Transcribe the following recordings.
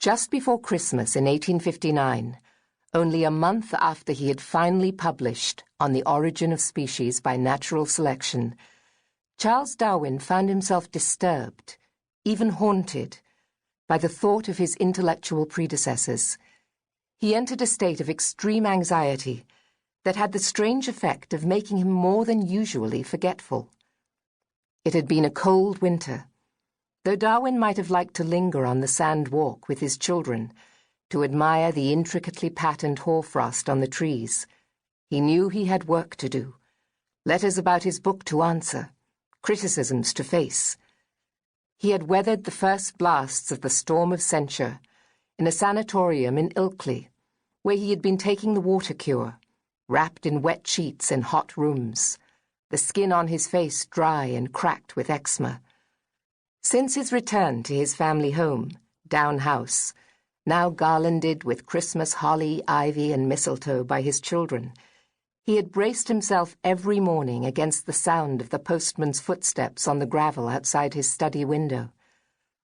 Just before Christmas in 1859, only a month after he had finally published On the Origin of Species by Natural Selection, Charles Darwin found himself disturbed, even haunted, by the thought of his intellectual predecessors. He entered a state of extreme anxiety that had the strange effect of making him more than usually forgetful. It had been a cold winter. Though Darwin might have liked to linger on the sand walk with his children, to admire the intricately patterned hoarfrost on the trees, he knew he had work to do, letters about his book to answer, criticisms to face. He had weathered the first blasts of the storm of censure in a sanatorium in Ilkley, where he had been taking the water cure, wrapped in wet sheets in hot rooms, the skin on his face dry and cracked with eczema. Since his return to his family home, Down House, now garlanded with Christmas holly, ivy, and mistletoe by his children, he had braced himself every morning against the sound of the postman's footsteps on the gravel outside his study window.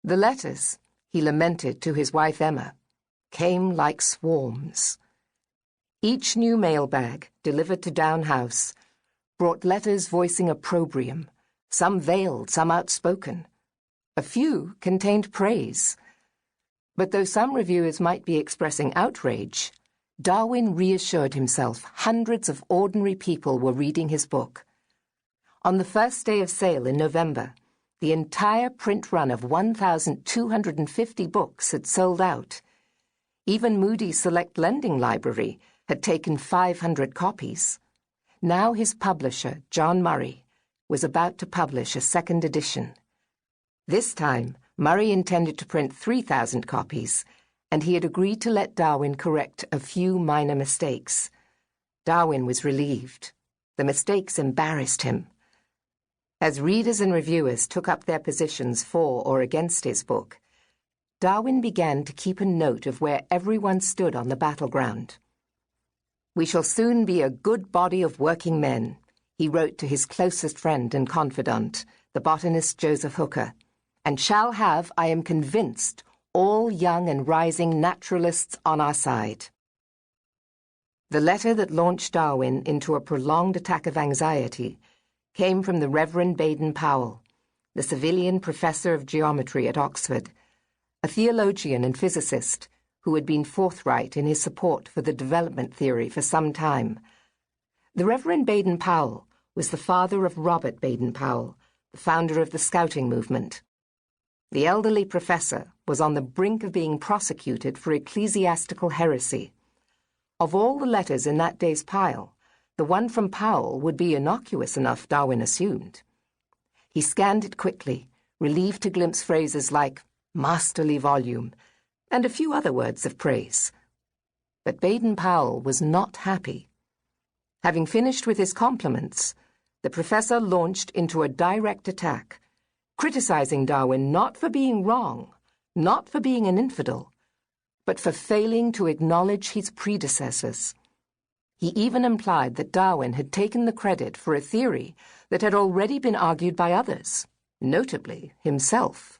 The letters, he lamented to his wife Emma, came like swarms. Each new mailbag, delivered to Down House, brought letters voicing opprobrium, some veiled, some outspoken. A few contained praise. But though some reviewers might be expressing outrage, Darwin reassured himself hundreds of ordinary people were reading his book. On the first day of sale in November, the entire print run of 1,250 books had sold out. Even Moody's Select Lending Library had taken 500 copies. Now his publisher, John Murray, was about to publish a second edition. This time, Murray intended to print 3,000 copies, and he had agreed to let Darwin correct a few minor mistakes. Darwin was relieved. The mistakes embarrassed him. As readers and reviewers took up their positions for or against his book, Darwin began to keep a note of where everyone stood on the battleground. "We shall soon be a good body of working men," he wrote to his closest friend and confidant, the botanist Joseph Hooker, "and shall have, I am convinced, all young and rising naturalists on our side." The letter that launched Darwin into a prolonged attack of anxiety came from the Reverend Baden-Powell, the civilian professor of geometry at Oxford, a theologian and physicist who had been forthright in his support for the development theory for some time. The Reverend Baden-Powell was the father of Robert Baden-Powell, the founder of the Scouting movement. The elderly professor was on the brink of being prosecuted for ecclesiastical heresy. Of all the letters in that day's pile, the one from Powell would be innocuous enough, Darwin assumed. He scanned it quickly, relieved to glimpse phrases like masterly volume and a few other words of praise. But Baden-Powell was not happy. Having finished with his compliments, the professor launched into a direct attack, criticizing Darwin not for being wrong, not for being an infidel, but for failing to acknowledge his predecessors. He even implied that Darwin had taken the credit for a theory that had already been argued by others, notably himself.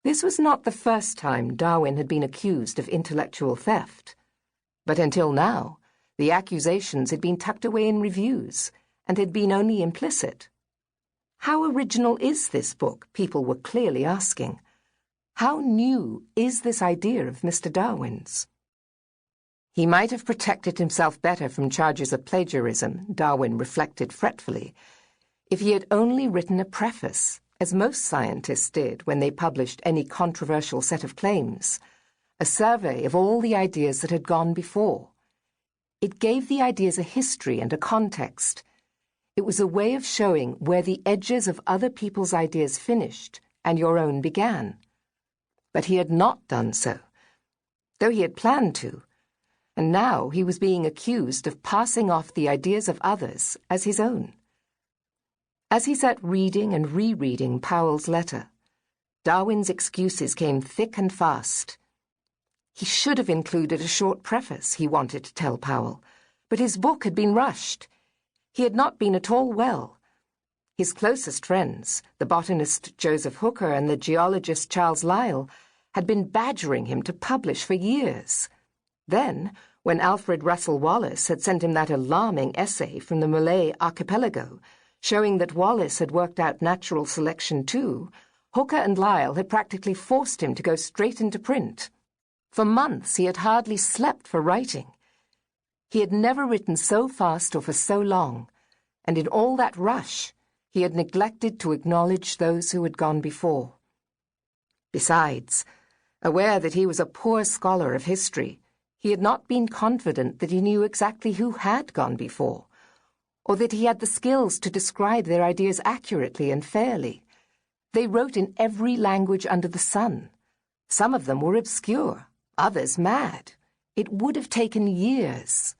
This was not the first time Darwin had been accused of intellectual theft, but until now, the accusations had been tucked away in reviews and had been only implicit. How original is this book, people were clearly asking. How new is this idea of Mr. Darwin's? He might have protected himself better from charges of plagiarism, Darwin reflected fretfully, if he had only written a preface, as most scientists did when they published any controversial set of claims, a survey of all the ideas that had gone before. It gave the ideas a history and a context. It was a way of showing where the edges of other people's ideas finished and your own began. But he had not done so, though he had planned to, and now he was being accused of passing off the ideas of others as his own. As he sat reading and rereading Powell's letter, Darwin's excuses came thick and fast. He should have included a short preface, he wanted to tell Powell, but his book had been rushed. He had not been at all well. His closest friends, the botanist Joseph Hooker and the geologist Charles Lyell, had been badgering him to publish for years. Then, when Alfred Russel Wallace had sent him that alarming essay from the Malay archipelago, showing that Wallace had worked out natural selection too, Hooker and Lyell had practically forced him to go straight into print. For months he had hardly slept for writing. He had never written so fast or for so long, and in all that rush he had neglected to acknowledge those who had gone before. Besides, aware that he was a poor scholar of history, he had not been confident that he knew exactly who had gone before, or that he had the skills to describe their ideas accurately and fairly. They wrote in every language under the sun. Some of them were obscure, others mad. It would have taken years.